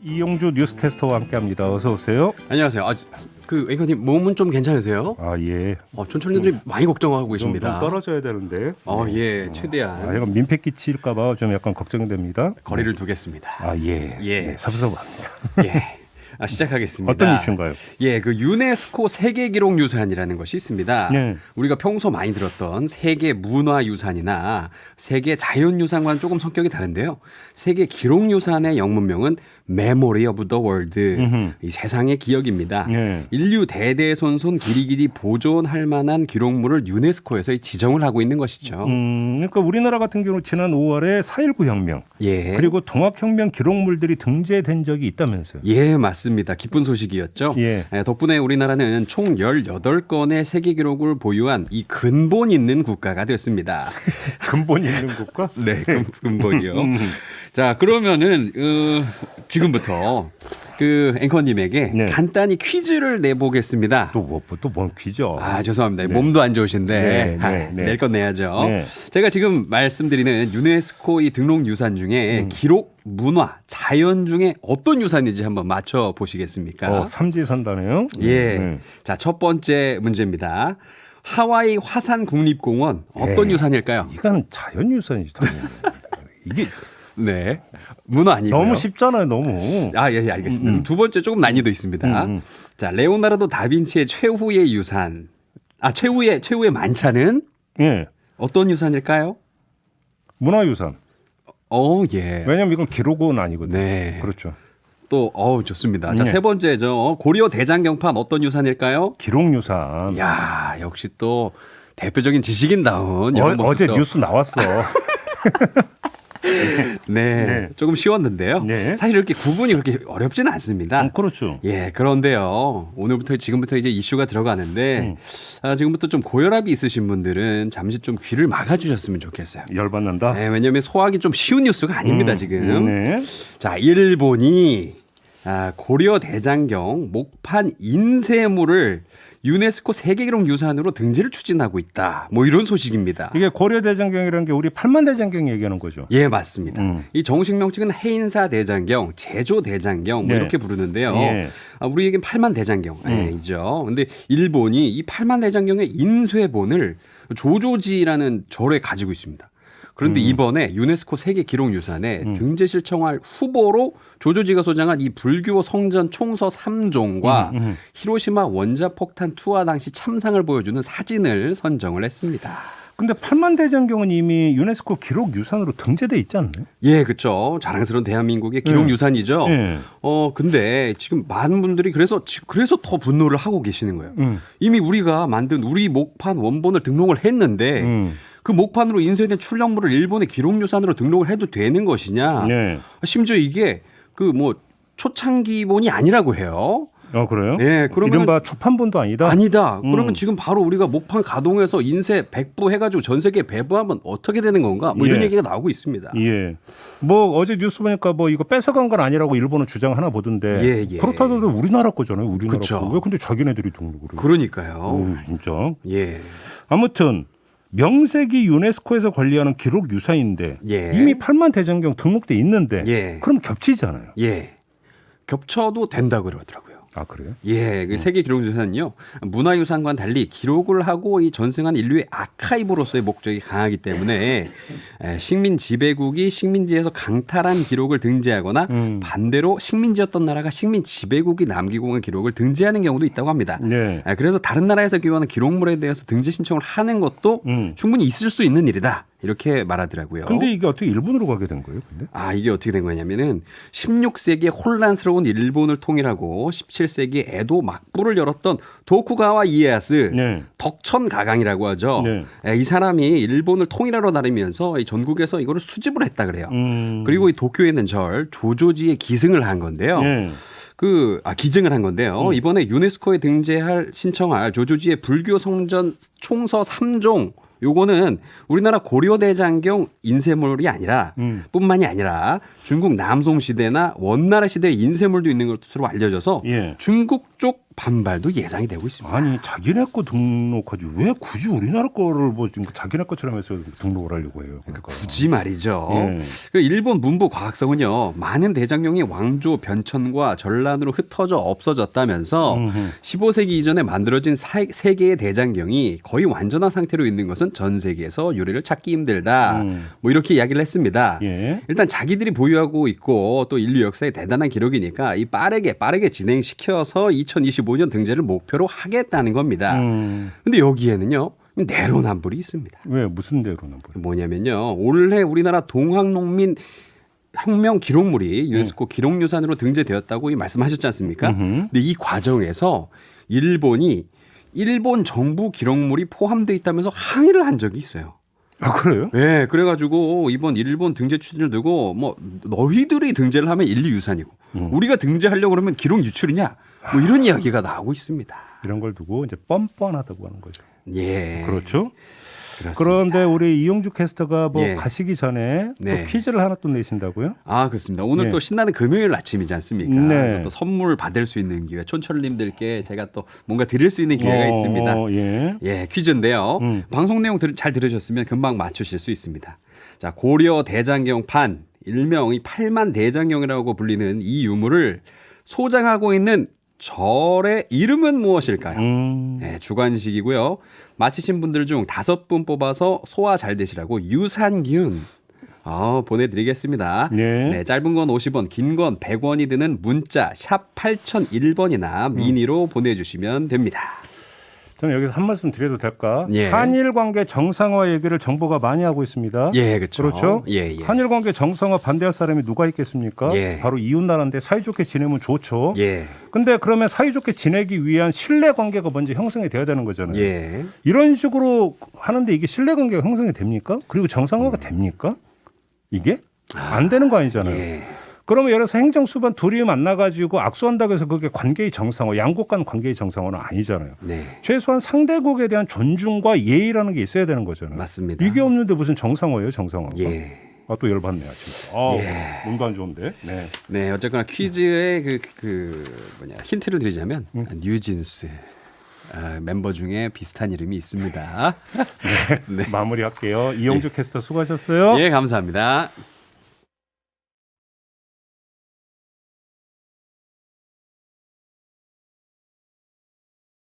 이용주 뉴스캐스터와 함께합니다. 어서 오세요. 안녕하세요. 그 앵커님 몸은 좀 괜찮으세요? 아 예. 촌철님들이 많이 걱정하고 계십니다. 좀 떨어져야 되는데. 예, 최대한 이건 민폐 끼칠까봐 좀 약간 걱정됩니다. 거리를 두겠습니다. 아 예. 예. 네, 섭섭합니다. 예. 시작하겠습니다. 어떤 이슈인가요? 예, 그 유네스코 세계기록유산이라는 것이 있습니다. 네. 우리가 평소 많이 들었던 세계 문화유산이나 세계 자연유산과는 조금 성격이 다른데요. 세계 기록유산의 영문명은 Memory of the World, 이 세상의 기억입니다. 네. 인류 대대손손 길이길이 보존할 만한 기록물을 유네스코에서 지정을 하고 있는 것이죠. 그러니까 우리나라 같은 경우 지난 5월에 4.19 혁명 예. 그리고 동학혁명 기록물들이 등재된 적이 있다면서요. 예, 맞습니다. 기쁜 소식이었죠. 예. 덕분에 우리나라는 총 18건의 세계 기록을 보유한 이 근본 있는 국가가 됐습니다. 근본 있는 국가? 네, 근본이요. 자, 그러면은 지금부터 그 앵커님에게 네. 간단히 퀴즈를 내보겠습니다. 또뭔 퀴즈죠? 죄송합니다. 네. 몸도 안 좋으신데 네. 낼 건 내야죠. 네. 제가 지금 말씀드리는 유네스코 이 등록 유산 중에 기록, 문화, 자연 중에 어떤 유산인지 한번 맞춰 보시겠습니까? 삼지선다네요. 예. 네. 자, 첫 번째 문제입니다. 하와이 화산 국립공원 어떤 네. 유산일까요? 이거는 자연유산이지 당연히. 이게 네. 문화 아니고요. 너무 쉽잖아요, 너무. 예, 알겠습니다. 두 번째 조금 난이도 있습니다. 자, 레오나르도 다빈치의 최후의 유산. 최후의 만찬은 예. 어떤 유산일까요? 문화유산. 예. 왜냐면 이건 기록은 아니거든요. 네. 그렇죠. 또 좋습니다. 자, 네. 세 번째죠. 고려 대장경판 어떤 유산일까요? 기록유산. 야, 역시 또 대표적인 지식인다운 이런 어제 모습도. 뉴스 나왔어. 네, 조금 쉬웠는데요. 네. 사실 이렇게 구분이 그렇게 어렵지는 않습니다. 그렇죠. 예, 그런데요. 지금부터 이제 이슈가 들어가는데 지금부터 좀 고혈압이 있으신 분들은 잠시 좀 귀를 막아주셨으면 좋겠어요. 열받는다. 네, 왜냐하면 소화하기 좀 쉬운 뉴스가 아닙니다 지금. 네. 자, 일본이 고려 대장경 목판 인쇄물을 유네스코 세계기록 유산으로 등재를 추진하고 있다. 뭐 이런 소식입니다. 이게 고려대장경이라는 게 우리 팔만대장경 얘기하는 거죠. 예, 맞습니다. 음. 이 정식 명칭은 해인사 대장경, 제조 대장경 뭐 네. 이렇게 부르는데요. 예. 우리에겐 팔만 대장경이죠. 근데 일본이 이 팔만 대장경의 인쇄본을 조조지라는 절에 가지고 있습니다. 그런데 이번에 유네스코 세계기록유산에 등재 신청할 후보로 조조지가 소장한 이 불교 성전 총서 3종과 히로시마 원자폭탄 투하 당시 참상을 보여주는 사진을 선정을 했습니다. 근데 팔만대장경은 이미 유네스코 기록유산으로 등재돼 있지 않나요? 예, 그렇죠. 자랑스러운 대한민국의 기록유산이죠. 네. 근데 지금 많은 분들이 그래서 더 분노를 하고 계시는 거예요. 이미 우리가 만든 우리 목판 원본을 등록을 했는데 그 목판으로 인쇄된 출력물을 일본의 기록유산으로 등록을 해도 되는 것이냐. 네. 심지어 이게 초창기본이 아니라고 해요. 그래요? 예, 그러면 이른바 초판본도 아니다? 아니다. 그러면 지금 바로 우리가 목판 가동해서 인쇄 100부 해가지고 전 세계에 배부하면 어떻게 되는 건가? 뭐 이런 예. 얘기가 나오고 있습니다. 예. 어제 뉴스 보니까 이거 뺏어간 건 아니라고 일본은 주장하나 보던데. 예. 그렇다도 우리나라 거잖아요. 우리나라 그쵸. 거. 왜 근데 자기네들이 등록을 해요? 그러니까요. 진짜. 예. 아무튼 명색이 유네스코에서 관리하는 기록유산인데 예. 이미 팔만대장경 등록돼 있는데 예. 그럼 겹치잖아요. 예. 겹쳐도 된다고 그러더라고요. 아 그래요? 예, 그 세계 기록유산은요 문화유산과는 달리 기록을 하고 이 전승한 인류의 아카이브로서의 목적이 강하기 때문에 식민 지배국이 식민지에서 강탈한 기록을 등재하거나 반대로 식민지였던 나라가 식민 지배국이 남기고 간 기록을 등재하는 경우도 있다고 합니다. 네. 그래서 다른 나라에서 기록하는 기록물에 대해서 등재 신청을 하는 것도 충분히 있을 수 있는 일이다. 이렇게 말하더라고요. 근데 이게 어떻게 일본으로 가게 된 거예요? 근데? 이게 어떻게 된 거냐면은 16세기에 혼란스러운 일본을 통일하고 17세기 에도 막부를 열었던 도쿠가와 이에야스 네. 덕천가강이라고 하죠. 네. 이 사람이 일본을 통일하러 다니면서 이 전국에서 이거를 수집을 했다 그래요. 그리고 이 도쿄에 있는 절 조조지에 기승을 한 건데요. 네. 기증을 한 건데요. 이번에 유네스코에 신청할 조조지의 불교 성전 총서 3종 요거는 우리나라 고려대장경 인쇄물이 아니라 뿐만이 아니라 중국 남송 시대나 원나라 시대의 인쇄물도 있는 것으로 알려져서 예. 중국 쪽 반발도 예상이 되고 있습니다. 아니 자기네 거 등록하지 왜 굳이 우리나라 거를 뭐 지금 자기네 것처럼 해서 등록을 하려고 해요. 그러니까. 굳이 말이죠. 예. 그 일본 문부 과학성은요, 많은 대장경이 왕조 변천과 전란으로 흩어져 없어졌다면서 15세기 이전에 만들어진 세 개의 대장경이 거의 완전한 상태로 있는 것은 전 세계에서 유래를 찾기 힘들다. 뭐 이렇게 이야기를 했습니다. 예. 일단 자기들이 보유하고 있고 또 인류 역사의 대단한 기록이니까 이 빠르게 진행시켜서 2025년 등재를 목표로 하겠다는 겁니다. 근데 여기에는요, 내로남불이 있습니다. 왜 무슨 대로 는 뭐냐면요, 올해 우리나라 동학농민 혁명 기록물이 유네스코 기록유산으로 등재되었다고 말씀하셨지 않습니까? 근데 이 과정에서 일본 정부 기록물이 포함되어 있다면서 항의를 한 적이 있어요. 아 그래요? 네, 그래가지고 이번 일본 등재 추진을 두고 뭐 너희들이 등재를 하면 인류유산이고 우리가 등재하려고 그러면 기록 유출이냐, 뭐 이런 이야기가 나오고 있습니다. 이런 걸 두고 이제 뻔뻔하다고 하는 거죠. 예, 그렇죠. 그렇습니다. 그런데 우리 이용주 캐스터가 뭐 예. 가시기 전에 네. 또 퀴즈를 하나 또 내신다고요? 아, 그렇습니다. 오늘 예. 또 신나는 금요일 아침이지 않습니까? 네. 그래서 또 선물 받을 수 있는 기회, 촌철님들께 제가 또 뭔가 드릴 수 있는 기회가 있습니다. 예. 예, 퀴즈인데요. 방송 내용 잘 들으셨으면 금방 맞추실 수 있습니다. 자, 고려 대장경판, 일명 이 8만 대장경이라고 불리는 이 유물을 소장하고 있는 절의 이름은 무엇일까요? 네, 주관식이고요. 맞히신 분들 중 5분 뽑아서 소화 잘 되시라고 유산균 보내드리겠습니다. 네. 네, 짧은 건 50원, 긴 건 100원이 드는 문자 샵 8001번이나 미니로 보내주시면 됩니다. 저는 여기서 한 말씀 드려도 될까? 예. 한일 관계 정상화 얘기를 정부가 많이 하고 있습니다. 예, 그렇죠. 그렇죠? 예, 예. 한일 관계 정상화 반대할 사람이 누가 있겠습니까? 예. 바로 이웃 나라인데 사이좋게 지내면 좋죠. 예, 근데 그러면 사이좋게 지내기 위한 신뢰 관계가 먼저 형성이 돼야 되는 거잖아요. 예. 이런 식으로 하는데 이게 신뢰 관계가 형성이 됩니까? 그리고 정상화가 됩니까? 이게 안 되는 거 아니잖아요. 예. 그러면 예를 들어서 행정수반 둘이 만나가지고 악수한다고 해서 그게 관계의 정상화, 양국 간 관계의 정상화는 아니잖아요. 네. 최소한 상대국에 대한 존중과 예의라는 게 있어야 되는 거잖아요. 맞습니다. 이게 없는데 무슨 정상화예요, 정상화가? 예. 아, 또 열받네요, 진짜. 몸도 안 좋은데. 네. 네, 어쨌거나 퀴즈의 힌트를 드리자면 뉴진스 멤버 중에 비슷한 이름이 있습니다. 네. 마무리할게요. 이용주 캐스터 수고하셨어요. 예, 감사합니다.